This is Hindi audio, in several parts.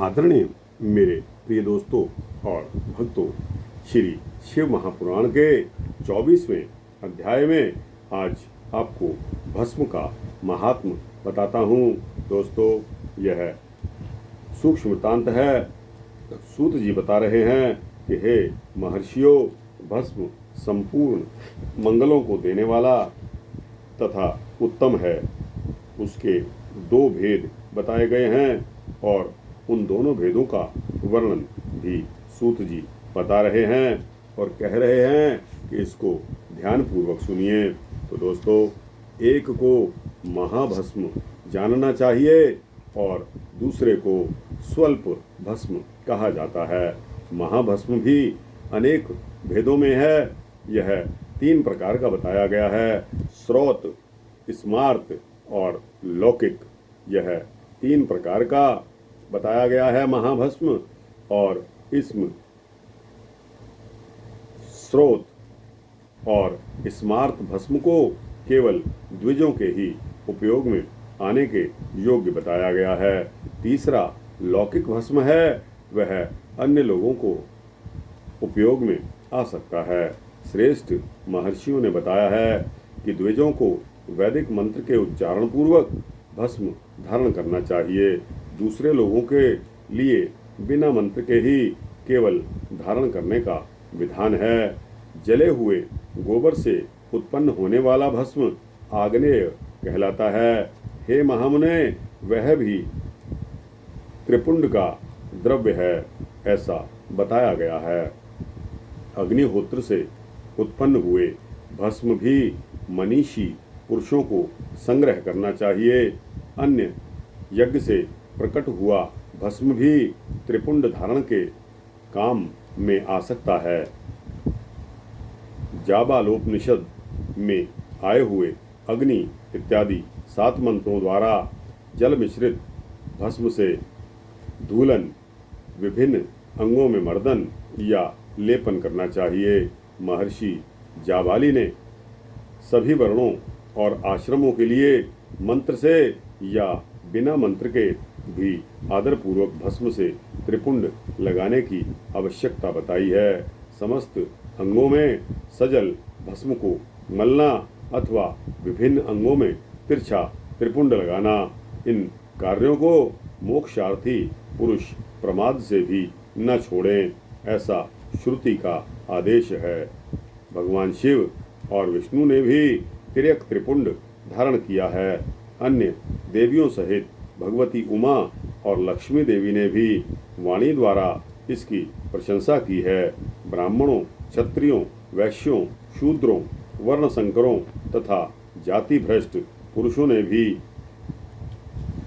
आदरणीय मेरे प्रिय दोस्तों और भक्तों, श्री शिव महापुराण के 24वें अध्याय में आज आपको भस्म का महात्म बताता हूँ। दोस्तों, यह सूक्ष्म वृत्तांत है। सूत जी बता रहे हैं कि हे महर्षियों, भस्म संपूर्ण मंगलों को देने वाला तथा उत्तम है। उसके दो भेद बताए गए हैं और उन दोनों भेदों का वर्णन भी सूत जी बता रहे हैं और कह रहे हैं कि इसको ध्यानपूर्वक सुनिए। तो दोस्तों, एक को महाभस्म जानना चाहिए और दूसरे को स्वल्प भस्म कहा जाता है। महाभस्म भी अनेक भेदों में है। यह 3 प्रकार का बताया गया है: स्रोत, स्मार्त और लौकिक। यह 3 प्रकार का बताया गया है महाभस्म। और इसमें स्रोत और स्मार्त भस्म को केवल द्विजों के ही उपयोग में आने के योग्य बताया गया है। तीसरा लौकिक भस्म है, वह अन्य लोगों को उपयोग में आ सकता है। श्रेष्ठ महर्षियों ने बताया है कि द्विजों को वैदिक मंत्र के उच्चारण पूर्वक भस्म धारण करना चाहिए। दूसरे लोगों के लिए बिना मंत्र के ही केवल धारण करने का विधान है। जले हुए गोबर से उत्पन्न होने वाला भस्म आग्नेय कहलाता है। हे महामुने, वह भी त्रिपुंड का द्रव्य है, ऐसा बताया गया है। अग्निहोत्र से उत्पन्न हुए भस्म भी मनीषी पुरुषों को संग्रह करना चाहिए। अन्य यज्ञ से प्रकट हुआ भस्म भी त्रिपुंड धारण के काम में आ सकता है। जाबालोपनिषद में आए हुए अग्नि इत्यादि 7 मंत्रों द्वारा जल मिश्रित भस्म से धूलन, विभिन्न अंगों में मर्दन या लेपन करना चाहिए। महर्षि जाबाली ने सभी वर्णों और आश्रमों के लिए मंत्र से या बिना मंत्र के भी आदरपूर्वक भस्म से त्रिपुंड लगाने की आवश्यकता बताई है। समस्त अंगों में सजल भस्म को मलना अथवा विभिन्न अंगों में तिरछा त्रिपुंड लगाना, इन कार्यों को मोक्षार्थी पुरुष प्रमाद से भी न छोड़ें, ऐसा श्रुति का आदेश है। भगवान शिव और विष्णु ने भी तिर्यक त्रिपुंड धारण किया है। अन्य देवियों सहित भगवती उमा और लक्ष्मी देवी ने भी वाणी द्वारा इसकी प्रशंसा की है। ब्राह्मणों, क्षत्रियों, वैश्यों, शूद्रों, वर्ण संकरों तथा जाति भ्रष्ट पुरुषों ने भी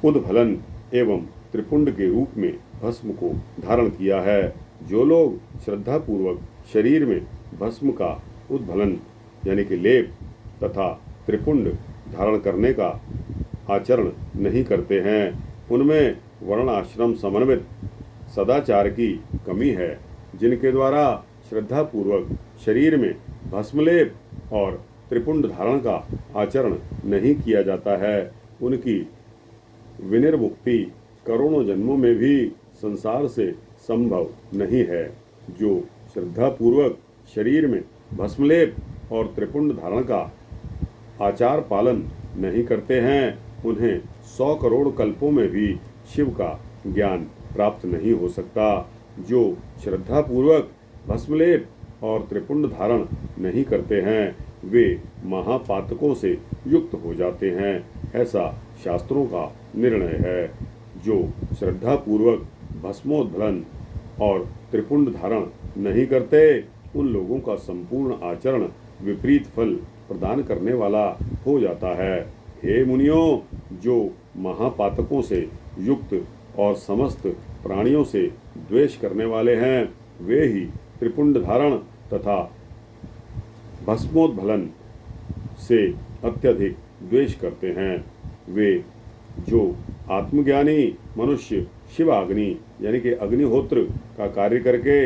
उद्भलन एवं त्रिपुंड के रूप में भस्म को धारण किया है। जो लोग श्रद्धापूर्वक शरीर में भस्म का उद्भलन यानी कि लेप तथा त्रिपुंड धारण करने का आचरण नहीं करते हैं, उनमें वर्ण आश्रम समन्वित सदाचार की कमी है। जिनके द्वारा श्रद्धापूर्वक शरीर में भस्मलेप और त्रिपुंड धारण का आचरण नहीं किया जाता है, उनकी विनिर्मुक्ति करोड़ों जन्मों में भी संसार से संभव नहीं है। जो श्रद्धापूर्वक शरीर में भस्मलेप और त्रिपुंड धारण का आचार पालन नहीं करते हैं, उन्हें 100 करोड़ कल्पों में भी शिव का ज्ञान प्राप्त नहीं हो सकता। जो श्रद्धापूर्वक भस्मलेप और त्रिपुंड धारण नहीं करते हैं, वे महापातकों से युक्त हो जाते हैं, ऐसा शास्त्रों का निर्णय है। जो श्रद्धापूर्वक भस्मोद्भलन और त्रिपुंड धारण नहीं करते, उन लोगों का संपूर्ण आचरण विपरीत फल प्रदान करने वाला हो जाता है। हे मुनियों, जो महापातकों से युक्त और समस्त प्राणियों से द्वेष करने वाले हैं, वे ही त्रिपुंड धारण तथा भस्मोद्भलन से अत्यधिक द्वेष करते हैं। वे जो आत्मज्ञानी मनुष्य शिवाग्नि यानी कि अग्निहोत्र का कार्य करके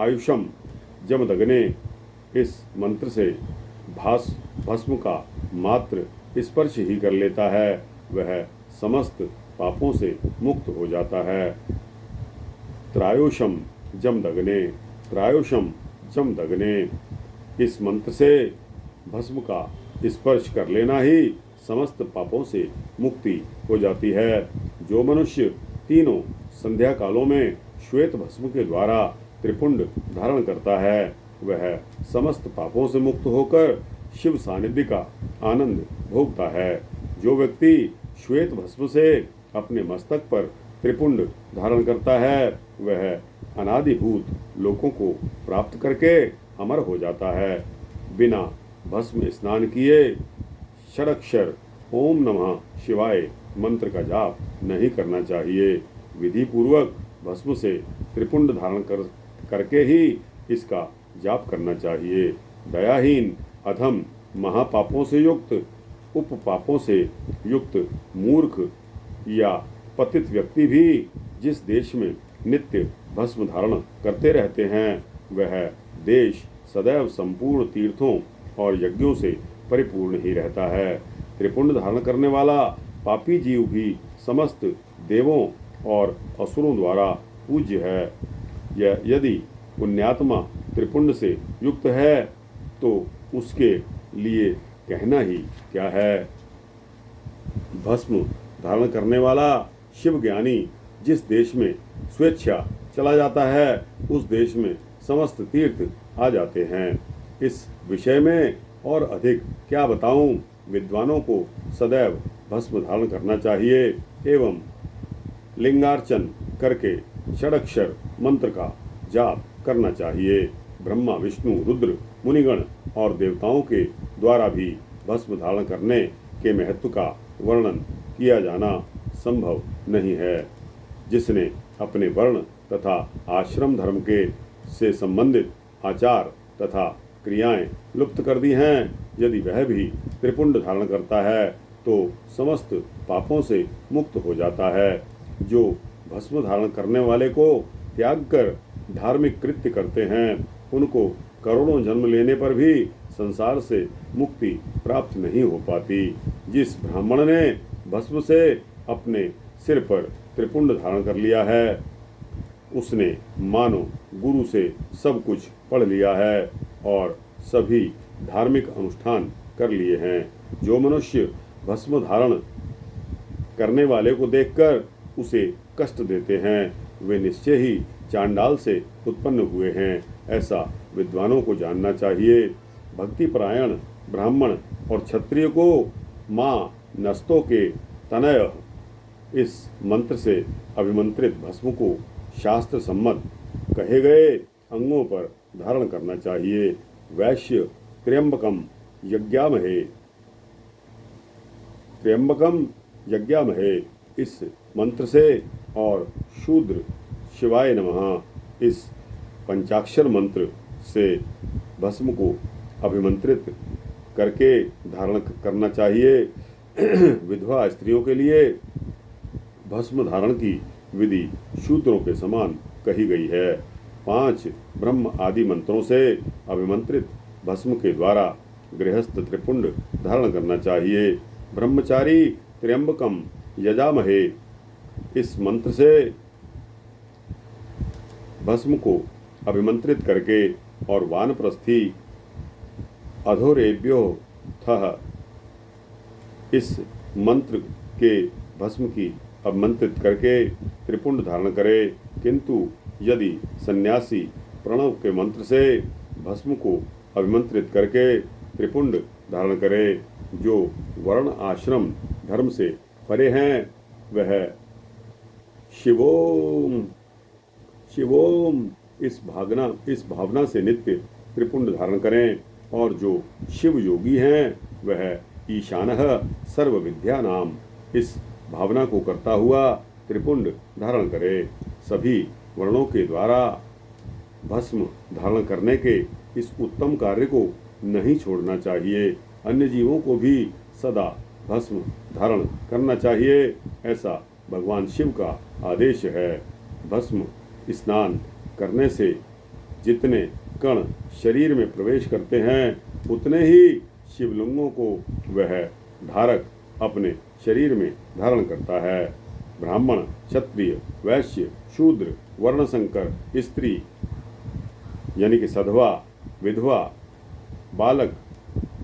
आयुषम जमदग्ने इस मंत्र से भस्म का मात्र स्पर्श ही कर लेता है, वह समस्त पापों से मुक्त हो जाता है। त्रायोशम जमदग्ने, त्रायोशम जमदग्ने। इस मंत्र से भस्म का स्पर्श कर लेना ही समस्त पापों से मुक्ति हो जाती है। जो मनुष्य तीनों संध्या कालों में श्वेत भस्म के द्वारा त्रिपुंड धारण करता है वह समस्त पापों से मुक्त होकर शिव सानिध्य का आनंद भोगता है। जो व्यक्ति श्वेत भस्म से अपने मस्तक पर त्रिपुंड धारण करता है वह अनादिभूत लोकों को प्राप्त करके अमर हो जाता है। बिना भस्म स्नान किए षडक्षर ओम नमः शिवाय मंत्र का जाप नहीं करना चाहिए। विधि पूर्वक भस्म से त्रिपुंड धारण करके ही इसका जाप करना चाहिए। दयाहीन अधम महापापों से युक्त उपपापों से युक्त मूर्ख या पतित व्यक्ति भी जिस देश में नित्य भस्म धारण करते रहते हैं वह देश सदैव संपूर्ण तीर्थों और यज्ञों से परिपूर्ण ही रहता है। त्रिपुंड धारण करने वाला पापी जीव भी समस्त देवों और असुरों द्वारा पूज्य है। यदि पुण्यात्मा त्रिपुंड से युक्त है तो उसके लिए कहना ही क्या है। भस्म धारण करने वाला शिव ज्ञानी जिस देश में स्वेच्छा चला जाता है उस देश में समस्त तीर्थ आ जाते हैं। इस विषय में और अधिक क्या बताऊं। विद्वानों को सदैव भस्म धारण करना चाहिए एवं लिंगार्चन करके षडक्षर मंत्र का जाप करना चाहिए। ब्रह्मा विष्णु रुद्र मुनिगण और देवताओं के द्वारा भी भस्म धारण करने के महत्व का वर्णन किया जाना संभव नहीं है। जिसने अपने वर्ण तथा आश्रम धर्म के से संबंधित आचार तथा क्रियाएं लुप्त कर दी हैं, यदि वह भी त्रिपुंड धारण करता है तो समस्त पापों से मुक्त हो जाता है। जो भस्म धारण करने वाले को त्याग कर धार्मिक कृत्य करते हैं उनको करोड़ों जन्म लेने पर भी संसार से मुक्ति प्राप्त नहीं हो पाती। जिस ब्राह्मण ने भस्म से अपने सिर पर त्रिपुंड धारण कर लिया है उसने मानो गुरु से सब कुछ पढ़ लिया है और सभी धार्मिक अनुष्ठान कर लिए हैं। जो मनुष्य भस्म धारण करने वाले को देखकर उसे कष्ट देते हैं वे निश्चय ही चांडाल से उत्पन्न हुए हैं, ऐसा विद्वानों को जानना चाहिए। भक्तिपरायण ब्राह्मण और क्षत्रिय को माँ नस्तों के तनय इस मंत्र से अभिमंत्रित भस्म को शास्त्र सम्मत कहे गए अंगों पर धारण करना चाहिए। वैश्य त्र्यंबकम यज्ञामहे इस मंत्र से और शूद्र शिवाय नमः इस पंचाक्षर मंत्र से भस्म को अभिमंत्रित करके धारण करना चाहिए। विधवा स्त्रियों के लिए भस्म धारण की विधि शूद्रों के समान कही गई है। 5 ब्रह्म आदि मंत्रों से अभिमंत्रित भस्म के द्वारा गृहस्थ त्रिपुंड धारण करना चाहिए। ब्रह्मचारी त्र्यंबकम यजामहे इस मंत्र से भस्म को अभिमंत्रित करके और वानप्रस्थी अधोरेभ्यो थः इस मंत्र के भस्म की अभिमंत्रित करके त्रिपुंड धारण करे। किंतु यदि सन्यासी प्रणव के मंत्र से भस्म को अभिमंत्रित करके त्रिपुंड धारण करे, जो वर्ण आश्रम धर्म से परे हैं वह शिवोम शिवोम इस भावना से नित्य त्रिपुंड धारण करें और जो शिव योगी हैं वह ईशानः सर्व विद्या नाम इस भावना को करता हुआ त्रिपुंड धारण करे। सभी वर्णों के द्वारा भस्म धारण करने के इस उत्तम कार्य को नहीं छोड़ना चाहिए। अन्य जीवों को भी सदा भस्म धारण करना चाहिए, ऐसा भगवान शिव का आदेश है। भस्म स्नान करने से जितने कण शरीर में प्रवेश करते हैं उतने ही शिवलिंगों को वह धारक अपने शरीर में धारण करता है। ब्राह्मण क्षत्रिय वैश्य शूद्र, वर्णशंकर, स्त्री यानी कि सधवा, विधवा, बालक,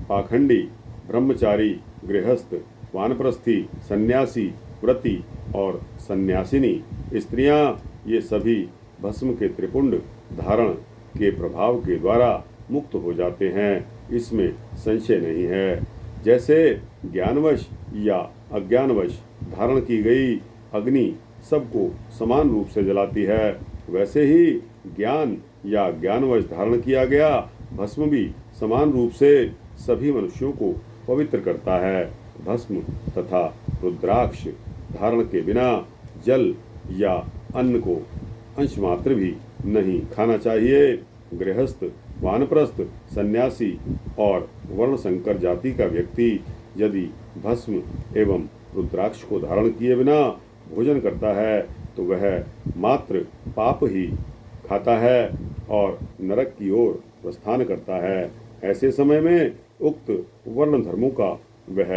पाखंडी, ब्रह्मचारी, गृहस्थ, वानप्रस्थी, सन्यासी, व्रती और सन्यासिनी स्त्रियां, ये सभी भस्म के त्रिपुंड धारण के प्रभाव के द्वारा मुक्त हो जाते हैं, इसमें संशय नहीं है। जैसे ज्ञानवश या अज्ञानवश धारण की गई अग्नि सबको समान रूप से जलाती है, वैसे ही ज्ञान या ज्ञानवश धारण किया गया भस्म भी समान रूप से सभी मनुष्यों को पवित्र करता है। भस्म तथा रुद्राक्ष धारण के बिना जल या अन्न को अंश मात्र भी नहीं खाना चाहिए। गृहस्थ, वानप्रस्थ, सन्यासी और वर्णशंकर जाति का व्यक्ति यदि भस्म एवं रुद्राक्ष को धारण किए बिना भोजन करता है तो वह मात्र पाप ही खाता है और नरक की ओर प्रस्थान करता है। ऐसे समय में उक्त वर्ण धर्मों का वह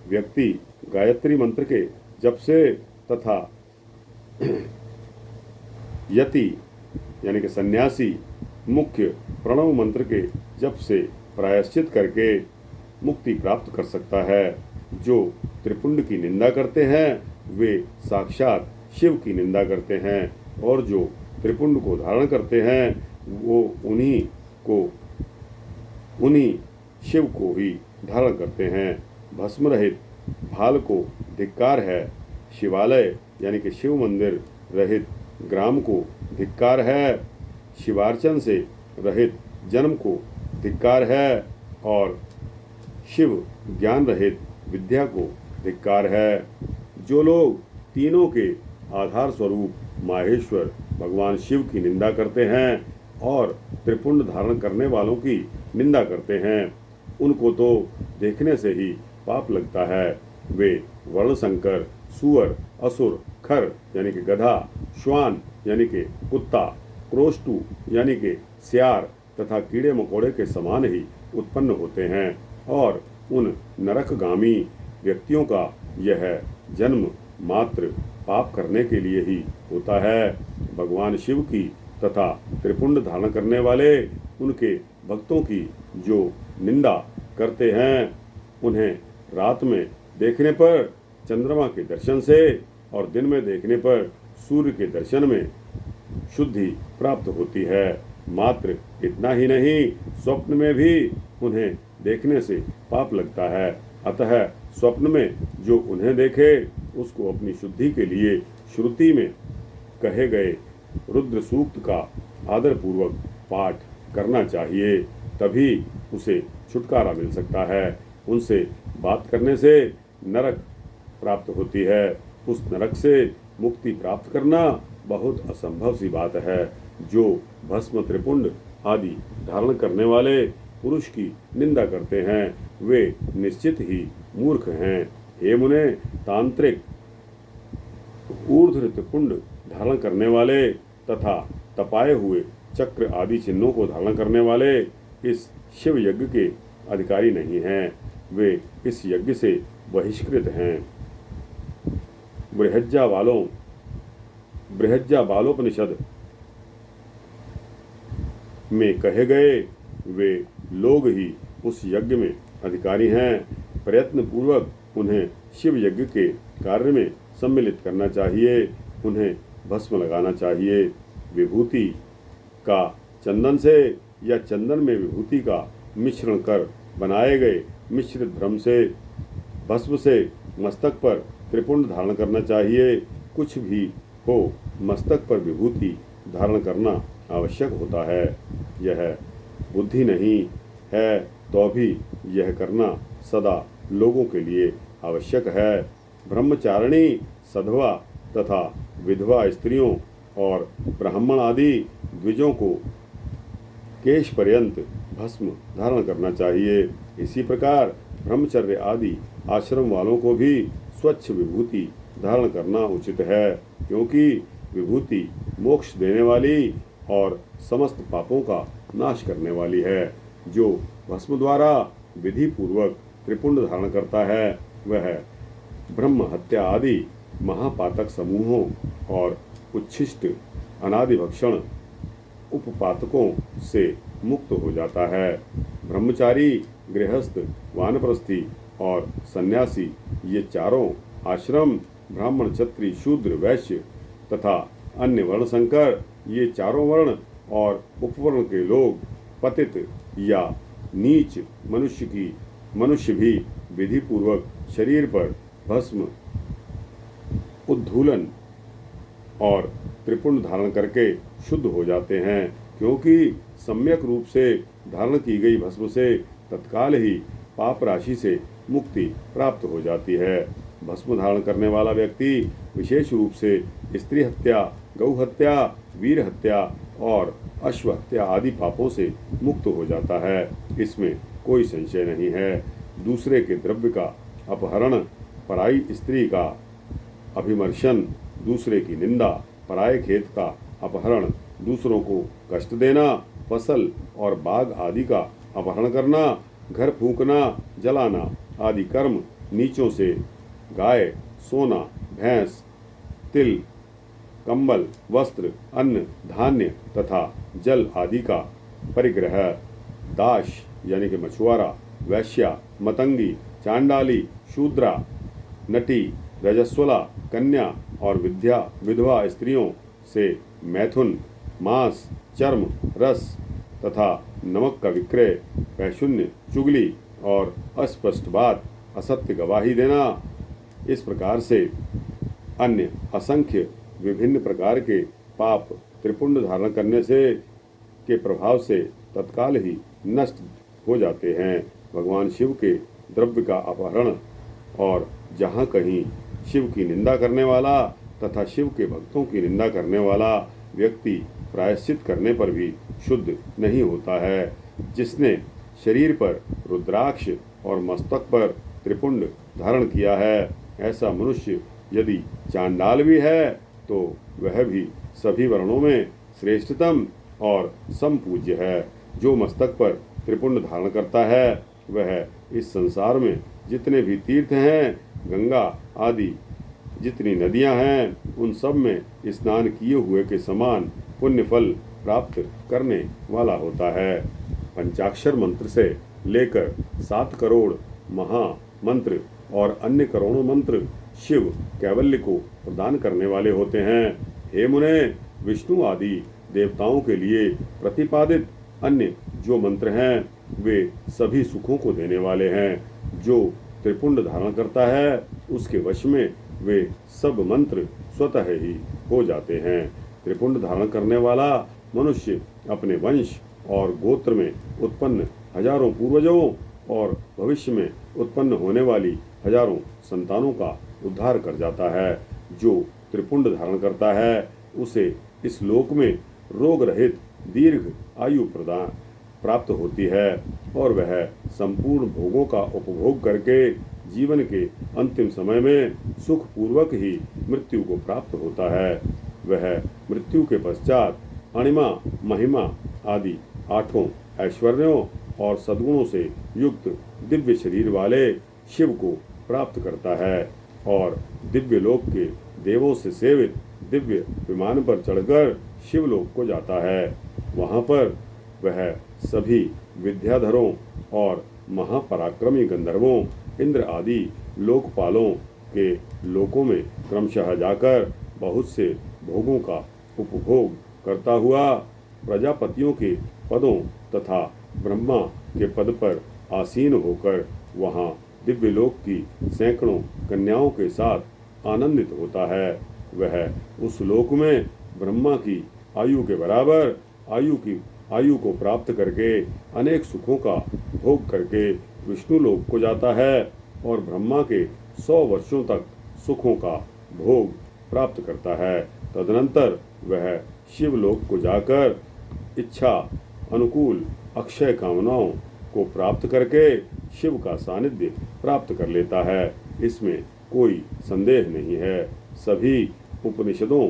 व्यक्ति गायत्री मंत्र के जप से तथा यति यानी कि सन्यासी मुख्य प्रणव मंत्र के जप से प्रायश्चित करके मुक्ति प्राप्त कर सकता है। जो त्रिपुंड की निंदा करते हैं वे साक्षात शिव की निंदा करते हैं और जो त्रिपुंड को धारण करते हैं वो उन्हीं शिव को ही धारण करते हैं। भस्म रहित भाल को धिक्कार है। शिवालय यानी कि शिव मंदिर रहित ग्राम को धिक्कार है। शिवार्चन से रहित जन्म को धिक्कार है और शिव ज्ञान रहित विद्या को धिक्कार है। जो लोग तीनों के आधार स्वरूप माहेश्वर भगवान शिव की निंदा करते हैं और त्रिपुंड धारण करने वालों की निंदा करते हैं, उनको तो देखने से ही पाप लगता है। वे वर्णशंकर, सुअर, असुर, खर यानी कि गधा, श्वान यानी कि कुत्ता, क्रोष्टु यानी कि सियार तथा कीड़े मकोड़े के समान ही उत्पन्न होते हैं और उन नरकगामी व्यक्तियों का यह जन्म मात्र पाप करने के लिए ही होता है। भगवान शिव की तथा त्रिपुंड धारण करने वाले उनके भक्तों की जो निंदा करते हैं, उन्हें रात में देखने पर चंद्रमा के दर्शन से और दिन में देखने पर सूर्य के दर्शन में शुद्धि प्राप्त होती है। मात्र इतना ही नहीं, स्वप्न में भी उन्हें देखने से पाप लगता है। अतः स्वप्न में जो उन्हें देखे उसको अपनी शुद्धि के लिए श्रुति में कहे गए रुद्र सूक्त का आदर पूर्वक पाठ करना चाहिए, तभी उसे छुटकारा मिल सकता है। उनसे बात करने से नरक प्राप्त होती है। उस नरक से मुक्ति प्राप्त करना बहुत असंभव सी बात है। जो भस्म, त्रिपुंड आदि धारण करने वाले पुरुष की निंदा करते हैं वे निश्चित ही मूर्ख हैं। हे मुने, तांत्रिक ऊर्ध्व त्रिपुंड धारण करने वाले तथा तपाए हुए चक्र आदि चिन्हों को धारण करने वाले इस शिव यज्ञ के अधिकारी नहीं हैं। वे इस यज्ञ से बहिष्कृत हैं। बृहज्जा बालोपनिषद में कहे गए वे लोग ही उस यज्ञ में अधिकारी हैं। प्रयत्न पूर्वक उन्हें शिव यज्ञ के कार्य में सम्मिलित करना चाहिए। उन्हें भस्म लगाना चाहिए। विभूति का चंदन से या चंदन में विभूति का मिश्रण कर बनाए गए मिश्रित भ्रम से भस्म से मस्तक पर त्रिपुंड धारण करना चाहिए। कुछ भी हो, मस्तक पर विभूति धारण करना आवश्यक होता है। यह बुद्धि नहीं है तो भी यह करना सदा लोगों के लिए आवश्यक है। ब्रह्मचारिणी, सधवा तथा विधवा स्त्रियों और ब्राह्मण आदि द्विजों को केश पर्यंत भस्म धारण करना चाहिए। इसी प्रकार ब्रह्मचर्य आदि आश्रम वालों को भी स्वच्छ विभूति धारण करना उचित है, क्योंकि विभूति मोक्ष देने वाली और समस्त पापों का नाश करने वाली है। जो भस्म द्वारा विधि पूर्वक त्रिपुंड धारण करता है वह ब्रह्म हत्या आदि महापातक समूहों और उच्छिष्ट अनादि भक्षण उपपातकों से मुक्त हो जाता है। ब्रह्मचारी, गृहस्थ, वानप्रस्थी और सन्यासी ये चारों आश्रम, ब्राह्मण, क्षत्रिय, शूद्र, वैश्य तथा अन्य वर्ण संकर, ये चारों वर्ण और उपवर्ण के लोग पतित या नीच मनुष्य भी विधि पूर्वक शरीर पर भस्म उद्धूलन और त्रिपुंड धारण करके शुद्ध हो जाते हैं, क्योंकि सम्यक रूप से धारण की गई भस्म से तत्काल ही पाप राशि से मुक्ति प्राप्त हो जाती है। भस्म धारण करने वाला व्यक्ति विशेष रूप से स्त्री हत्या, गौ हत्या, वीर हत्या और अश्व हत्या आदि पापों से मुक्त हो जाता है, इसमें कोई संशय नहीं है। दूसरे के द्रव्य का अपहरण, पराई स्त्री का अभिमर्शन, दूसरे की निंदा, पराये खेत का अपहरण, दूसरों को कष्ट देना, फसल और बाग आदि का अपहरण करना, घर फूंकना, जलाना आदि कर्म, नीचों से गाय, सोना, भैंस, तिल, कंबल, वस्त्र, अन्न, धान्य तथा जल आदि का परिग्रह, दास यानी कि मछुआरा, वैश्या, मतंगी, चांडाली, शूद्रा, नटी, रजस्वला, कन्या और विधवा स्त्रियों से मैथुन, मांस, चर्म, रस तथा नमक का विक्रय, पैशून्य, चुगली और अस्पष्ट बात, असत्य गवाही देना, इस प्रकार से अन्य असंख्य विभिन्न प्रकार के पाप त्रिपुंड धारण करने से के प्रभाव से तत्काल ही नष्ट हो जाते हैं। भगवान शिव के द्रव्य का अपहरण और जहाँ कहीं शिव की निंदा करने वाला तथा शिव के भक्तों की निंदा करने वाला व्यक्ति प्रायश्चित करने पर भी शुद्ध नहीं होता है। जिसने शरीर पर रुद्राक्ष और मस्तक पर त्रिपुंड धारण किया है, ऐसा मनुष्य यदि चांडाल भी है तो वह भी सभी वर्णों में श्रेष्ठतम और समपूज्य है। जो मस्तक पर त्रिपुंड धारण करता है वह इस संसार में जितने भी तीर्थ हैं, गंगा आदि जितनी नदियां हैं, उन सब में स्नान किए हुए के समान पुण्य फल प्राप्त करने वाला होता है। पंचाक्षर मंत्र से लेकर 7 करोड़ महा मंत्र और अन्य करोड़ों मंत्र शिव कैवल्य को प्रदान करने वाले होते हैं। हे मुने, विष्णु आदि देवताओं के लिए प्रतिपादित अन्य जो मंत्र हैं वे सभी सुखों को देने वाले हैं। जो त्रिपुंड धारण करता है उसके वश में वे सब मंत्र स्वतः ही हो जाते हैं। त्रिपुंड धारण करने वाला मनुष्य अपने वंश और गोत्र में उत्पन्न हजारों पूर्वजों और भविष्य में उत्पन्न होने वाली हजारों संतानों का उद्धार कर जाता है। जो त्रिपुंड धारण करता है उसे इस लोक में रोग रहित दीर्घ आयु प्रदान प्राप्त होती है और वह संपूर्ण भोगों का उपभोग करके जीवन के अंतिम समय में सुख पूर्वक ही मृत्यु को प्राप्त होता है। वह मृत्यु के पश्चात अणिमा, महिमा आदि 8 ऐश्वर्यों और सद्गुणों से युक्त दिव्य शरीर वाले शिव को प्राप्त करता है और दिव्य लोक के देवों से सेवित दिव्य विमान पर चढ़कर शिवलोक को जाता है। वहां पर वह सभी विद्याधरों और महापराक्रमी गंधर्वों, इंद्र आदि लोकपालों के लोकों में क्रमशः जाकर बहुत से भोगों का उपभोग करता हुआ प्रजापतियों के पदों तथा ब्रह्मा के पद पर आसीन होकर वहां दिव्यलोक की सैकड़ों कन्याओं के साथ आनंदित होता है। वह उस लोक में ब्रह्मा की आयु के बराबर आयु को प्राप्त करके अनेक सुखों का भोग करके विष्णु लोक को जाता है और ब्रह्मा के 100 वर्षों तक सुखों का भोग प्राप्त करता है। तदनंतर वह शिवलोक को जाकर इच्छा अनुकूल अक्षय कामनाओं को प्राप्त करके शिव का सानिध्य प्राप्त कर लेता है। इसमें कोई संदेह नहीं है। सभी उपनिषदों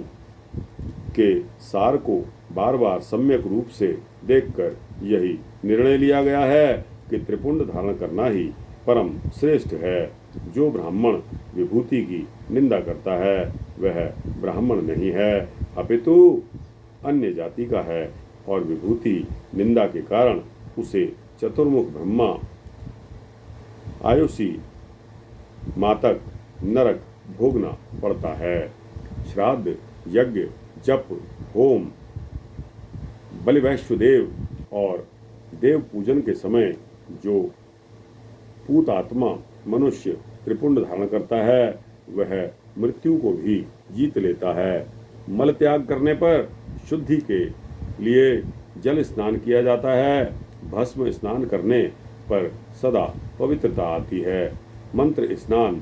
के सार को बार बार सम्यक रूप से देखकर यही निर्णय लिया गया है कि त्रिपुंड धारण करना ही परम श्रेष्ठ है। जो ब्राह्मण विभूति की निंदा करता है वह ब्राह्मण नहीं है। अपितु अन्य जाति का है और विभूति निंदा के कारण उसे चतुर्मुख ब्रह्मा, आयुषी, मातक, नरक भोगना पड़ता है। श्राद्ध, यज्ञ, जप, होम, बलिवैश्वदेव और देव पूजन के समय जो पूत आत्मा मनुष्य त्रिपुंड धारण करता है वह मृत्यु को भी जीत लेता है। मल त्याग करने पर शुद्धि के लिए जल स्नान किया जाता है। भस्म स्नान करने पर सदा पवित्रता आती है। मंत्र स्नान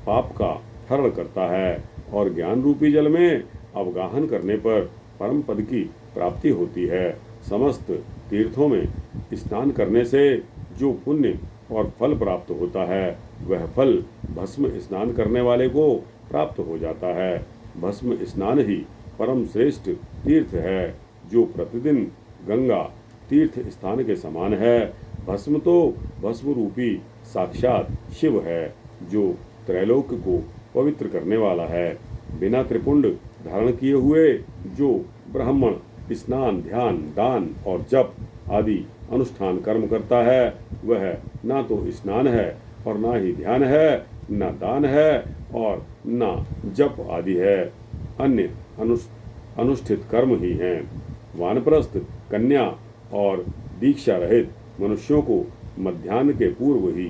पाप का हरण करता है और ज्ञान रूपी जल में अवगाहन करने पर परम पद की प्राप्ति होती है। समस्त तीर्थों में स्नान करने से जो पुण्य और फल प्राप्त होता है वह फल भस्म स्नान करने वाले को प्राप्त हो जाता है। भस्म स्नान ही परम श्रेष्ठ तीर्थ है जो प्रतिदिन गंगा तीर्थ स्थान के समान है। भस्म तो भस्म रूपी साक्षात शिव है जो त्रैलोक्य को पवित्र करने वाला है। बिना त्रिपुंड धारण किए हुए जो ब्राह्मण स्नान, ध्यान, दान और जप आदि अनुष्ठान कर्म करता है वह ना तो स्नान है और ना ही ध्यान है, ना दान है और ना जप आदि है, अन्य अनुष्ठित कर्म ही हैं। वानप्रस्थ, कन्या और दीक्षा रहित मनुष्यों को मध्याह्न के पूर्व ही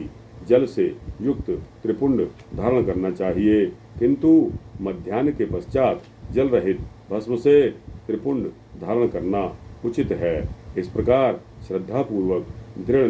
जल से युक्त त्रिपुंड धारण करना चाहिए, किंतु मध्याह्न के पश्चात जल रहित भस्म से त्रिपुंड धारण करना उचित है। इस प्रकार श्रद्धा पूर्वक दृढ़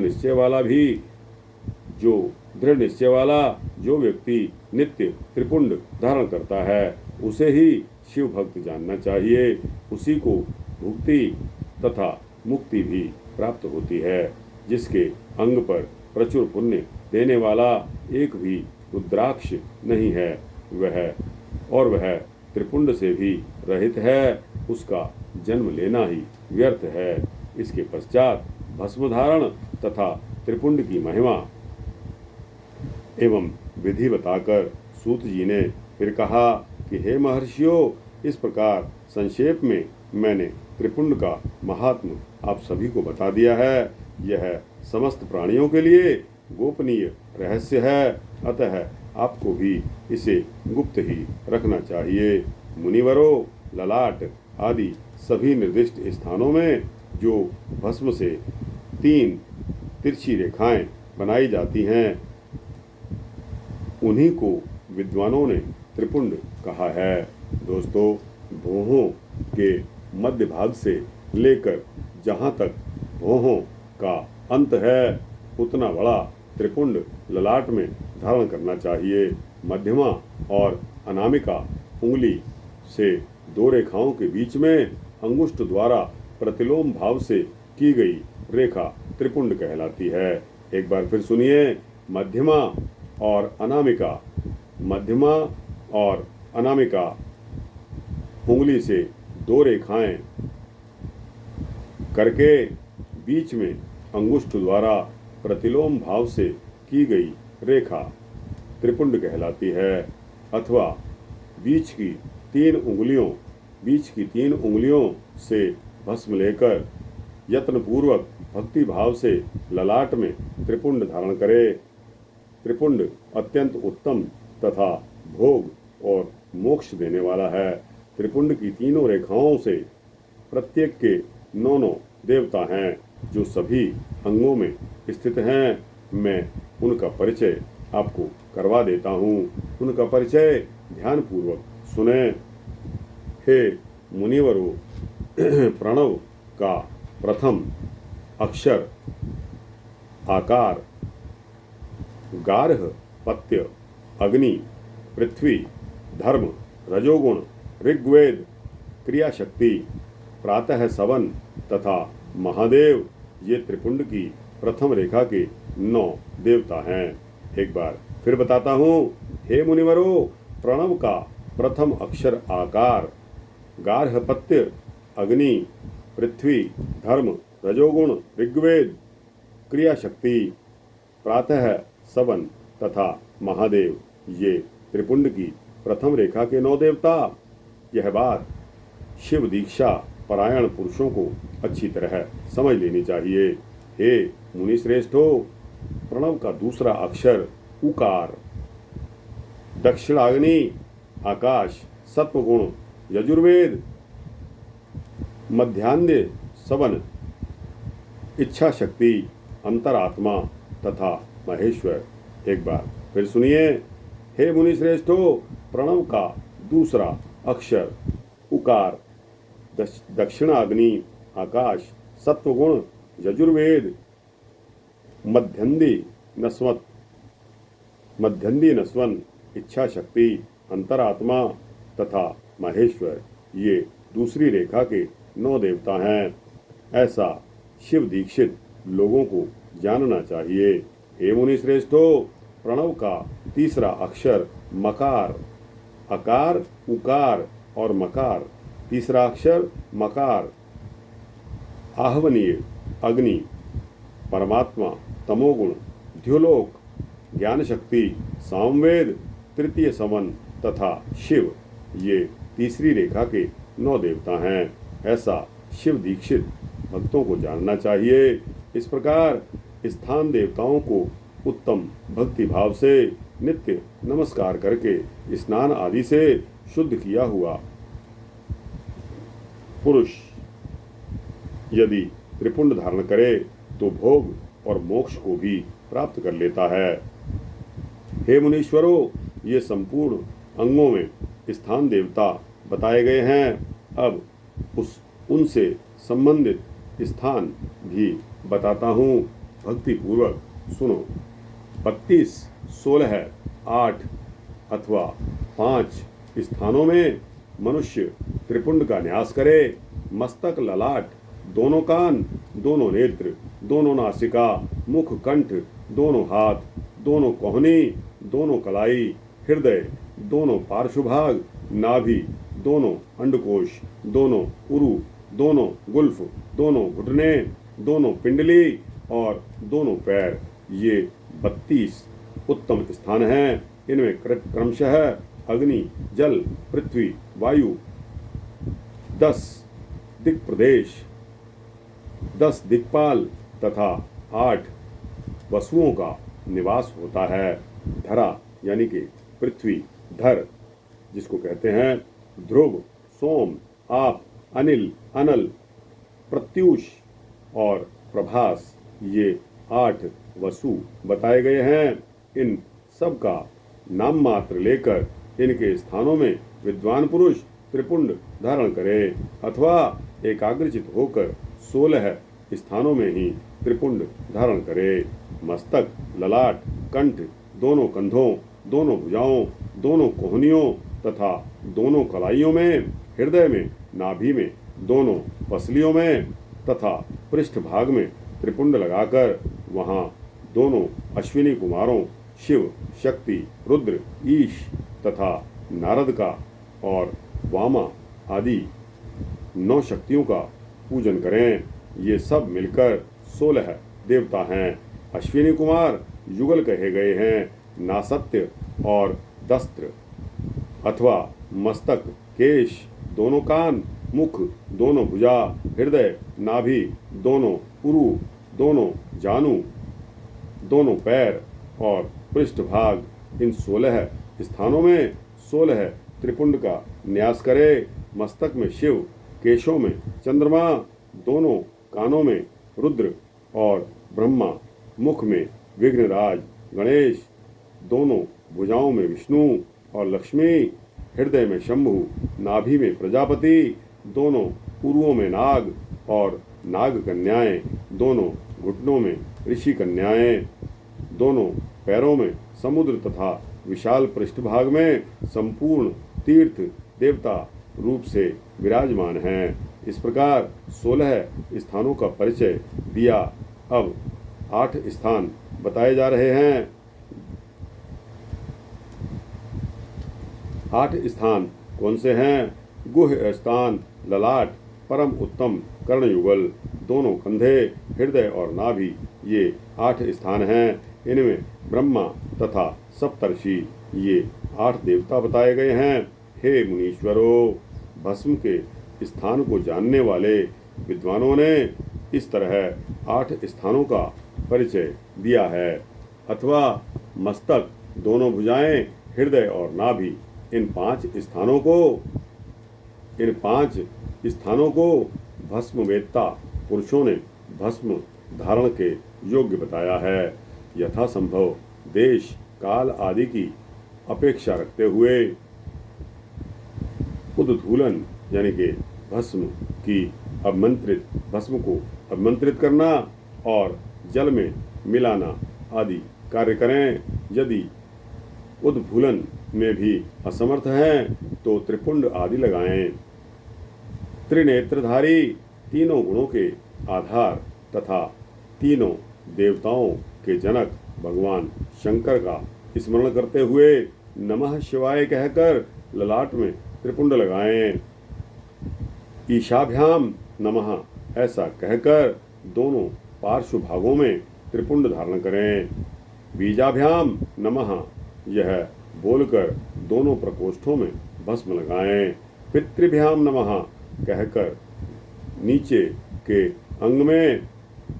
निश्चय वाला जो व्यक्ति नित्य त्रिपुंड धारण करता है उसे ही शिव भक्त जानना चाहिए। उसी को भुक्ति तथा मुक्ति भी प्राप्त होती है। जिसके अंग पर प्रचुर पुण्य देने वाला एक भी रुद्राक्ष नहीं है वह त्रिपुंड से भी रहित है, उसका जन्म लेना ही व्यर्थ है। इसके पश्चात भस्म धारण तथा त्रिपुंड की महिमा एवं विधि बताकर सूत जी ने फिर कहा कि हे महर्षियों, इस प्रकार संक्षेप में मैंने त्रिपुंड का महात्म आप सभी को बता दिया है। यह समस्त प्राणियों के लिए गोपनीय रहस्य है, अतः आपको भी इसे गुप्त ही रखना चाहिए। मुनिवरों, ललाट आदि सभी निर्दिष्ट स्थानों में जो भस्म से 3 तिरछी रेखाएं बनाई जाती हैं उन्हीं को विद्वानों ने त्रिपुंड कहा है। दोस्तों, भौहों के मध्य भाग से लेकर जहाँ तक भौहों का अंत है उतना बड़ा त्रिपुंड ललाट में धारण करना चाहिए। मध्यमा और अनामिका उंगली से 2 रेखाओं के बीच में अंगुष्ठ द्वारा प्रतिलोम भाव से की गई रेखा त्रिपुंड कहलाती है। एक बार फिर सुनिए। मध्यमा और अनामिका उंगली से 2 रेखाएं करके बीच में अंगुष्ठ द्वारा प्रतिलोम भाव से की गई रेखा त्रिपुंड कहलाती है। अथवा बीच की 3 उंगलियों से भस्म लेकर यत्नपूर्वक भक्ति भाव से ललाट में त्रिपुंड धारण करे। त्रिपुंड अत्यंत उत्तम तथा भोग और मोक्ष देने वाला है। त्रिपुंड की 3 रेखाओं से प्रत्येक के 9 देवता हैं जो सभी अंगों में स्थित हैं। मैं उनका परिचय आपको करवा देता हूँ। उनका परिचय ध्यान पूर्वक सुने। हे मुनिवरों, प्रणव का प्रथम अक्षर आकार गार्ह, पत्य, अग्नि, पृथ्वी, धर्म, रजोगुण, ऋग्वेद, क्रियाशक्ति, प्रातः सवन तथा महादेव, ये त्रिपुंड की प्रथम रेखा के 9 देवता हैं। एक बार फिर बताता हूँ। हे मुनिवरों, प्रणव का प्रथम अक्षर आकार गार्हपत्य, अग्नि, पृथ्वी, धर्म, रजोगुण, ऋग्वेद, क्रियाशक्ति, प्रातः सवन तथा महादेव, ये त्रिपुंड की प्रथम रेखा के 9 देवता। यह बात शिव दीक्षा परायण पुरुषों को अच्छी तरह समझ लेनी चाहिए। हे मुनि श्रेष्ठो, प्रणव का दूसरा अक्षर उकार, दक्षिणाग्नि, आकाश, सत्वगुण, यजुर्वेद, मध्यान्ह, सवन, इच्छा शक्ति, अंतरात्मा तथा महेश्वर। एक बार फिर सुनिए। हे मुनि श्रेष्ठो, प्रणव का दूसरा अक्षर उकार, दक्षिणाग्नि, आकाश, सत्वगुण, यजुर्वेद, मध्यंदी नस्वन, इच्छा शक्ति, अंतरात्मा तथा महेश्वर, ये दूसरी रेखा के 9 देवता हैं। ऐसा शिव दीक्षित लोगों को जानना चाहिए। हे मुनि श्रेष्ठो, प्रणव का तीसरा अक्षर मकार, अकार, उकार और मकार। तीसरा अक्षर मकार, आहवनीय, अग्नि, परमात्मा, तमोगुण, द्युलोक, ज्ञान शक्ति, सामवेद, तृतीय समन तथा शिव, ये तीसरी रेखा के 9 देवता हैं। ऐसा शिव दीक्षित भक्तों को जानना चाहिए। इस प्रकार स्थान देवताओं को उत्तम भक्ति भाव से नित्य नमस्कार करके स्नान आदि से शुद्ध किया हुआ पुरुष यदि त्रिपुंड धारण करे तो भोग और मोक्ष को भी प्राप्त कर लेता है। हे मुनीश्वरों, ये संपूर्ण अंगों में स्थान देवता बताए गए हैं। अब उनसे संबंधित स्थान भी बताता हूँ, भक्ति पूर्वक सुनो। 32, 16, 8 अथवा 5 स्थानों में मनुष्य त्रिपुंड का न्यास करे। मस्तक, ललाट, दोनों कान, दोनों नेत्र, दोनों नासिका, मुख, कंठ, दोनों हाथ, दोनों कोहनी, दोनों कलाई, हृदय, दोनों पार्श्वभाग, नाभि, दोनों अंडकोश, दोनों उरु, दोनों गुल्फ, दोनों घुटने, दोनों पिंडली और दोनों पैर, ये 32 उत्तम स्थान हैं। इनमें क्रमशः अग्नि, जल, पृथ्वी, वायु, 10 दिक् प्रदेश, 10 दिक्पाल तथा 8 वसुओं का निवास होता है। धरा यानी कि पृथ्वी, धर जिसको कहते हैं, ध्रुव, सोम, आप, अनिल, अनल, प्रत्यूष और प्रभास, ये 8 वसु बताए गए हैं। इन सब का नाम मात्र लेकर इनके स्थानों में विद्वान पुरुष त्रिपुंड धारण करे अथवा एकाग्रचित होकर 16 स्थानों में ही त्रिपुंड धारण करे। मस्तक, ललाट, कंठ, दोनों कंधों, दोनों भुजाओं, दोनों कोहनियों तथा दोनों कलाइयों में, हृदय में, नाभि में, दोनों पसलियों में तथा पृष्ठ भाग में त्रिपुंड लगाकर वहाँ दोनों अश्विनी कुमारों शिव, शक्ति, रुद्र, ईश तथा नारद का और वामा आदि 9 शक्तियों का पूजन करें। ये सब मिलकर 16 देवता हैं। अश्विनी कुमार युगल कहे गए हैं। नासत्य और दस्त्र अथवा मस्तक, केश, दोनों कान, मुख, दोनों भुजा, हृदय, नाभि, दोनों उरु, दोनों जानु, दोनों पैर और पृष्ठभाग, इन 16 स्थानों में 16 त्रिपुंड का न्यास करे। मस्तक में शिव, केशों में चंद्रमा, दोनों कानों में रुद्र और ब्रह्मा, मुख में विघ्नराज गणेश, दोनों भुजाओं में विष्णु और लक्ष्मी, हृदय में शंभु, नाभि में प्रजापति, दोनों उरुओं में नाग और नाग कन्याएं, दोनों घुटनों में ऋषि कन्याएं, दोनों पैरों में समुद्र तथा विशाल पृष्ठभाग में संपूर्ण तीर्थ देवता रूप से विराजमान हैं। इस प्रकार 16 स्थानों का परिचय दिया। अब 8 स्थान बताए जा रहे हैं। 8 स्थान कौन से हैं? गुह्य स्थान, ललाट, परम उत्तम कर्णयुगल, दोनों कंधे, हृदय और नाभि, ये 8 स्थान हैं। इनमें ब्रह्मा तथा सप्तर्षि, ये 8 देवता बताए गए हैं। हे मुनीश्वरों, भस्म के स्थान को जानने वाले विद्वानों ने इस तरह 8 स्थानों का परिचय दिया है, अथवा मस्तक, दोनों भुजाएं, हृदय और नाभि, इन 5 स्थानों को भस्मवेत्ता पुरुषों ने भस्म धारण के योग्य बताया है। यथासंभव देश काल आदि की अपेक्षा रखते हुए उद्धूलन यानी कि भस्म को अभिमंत्रित करना और जल में मिलाना आदि कार्य करें। यदि उद्भूलन में भी असमर्थ हैं तो त्रिपुंड आदि लगाएं। त्रिनेत्रधारी, तीनों गुणों के आधार तथा तीनों देवताओं के जनक भगवान शंकर का स्मरण करते हुए नमः शिवाय कहकर ललाट में त्रिपुंड लगाएं। ईशाभ्याम नमः ऐसा कहकर दोनों पार्श्व भागों में त्रिपुंड धारण करें। बीजाभ्याम नमः यह बोलकर दोनों प्रकोष्ठों में भस्म लगाएं। पितृभ्याम नमः कहकर नीचे के अंग में,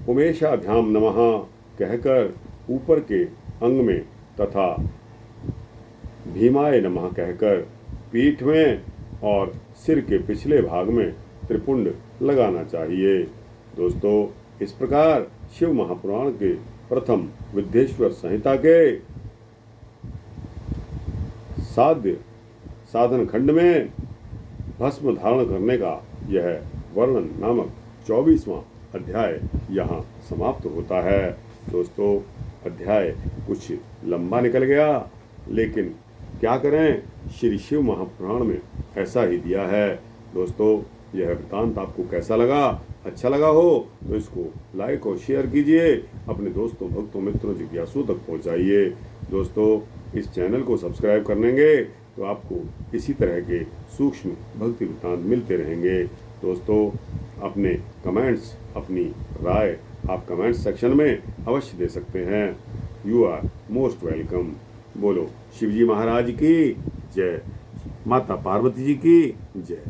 उमेशाभ्याम नमः कहकर ऊपर के अंग में तथा भीमाय नमः कहकर पीठ में और सिर के पिछले भाग में त्रिपुंड लगाना चाहिए। दोस्तों, इस प्रकार शिव महापुराण के प्रथम विद्येश्वर संहिता के साधन खंड में भस्म धारण करने का यह वर्णन नामक 24वां अध्याय यहाँ समाप्त होता है। दोस्तों, अध्याय कुछ लंबा निकल गया, लेकिन क्या करें, श्री शिव महापुराण में ऐसा ही दिया है। दोस्तों, यह वृत्तांत आपको कैसा लगा? अच्छा लगा हो तो इसको लाइक और शेयर कीजिए, अपने दोस्तों, भक्तों, मित्रों, जिज्ञासुओं तक पहुंचाइए। दोस्तों, इस चैनल को सब्सक्राइब करेंगे तो आपको इसी तरह के सूक्ष्म भक्ति वृत्तांत मिलते रहेंगे। दोस्तों, अपने कमेंट्स, अपनी राय आप कमेंट सेक्शन में अवश्य दे सकते हैं। You are most welcome. बोलो शिवजी महाराज की जय, माता पार्वती जी की जय।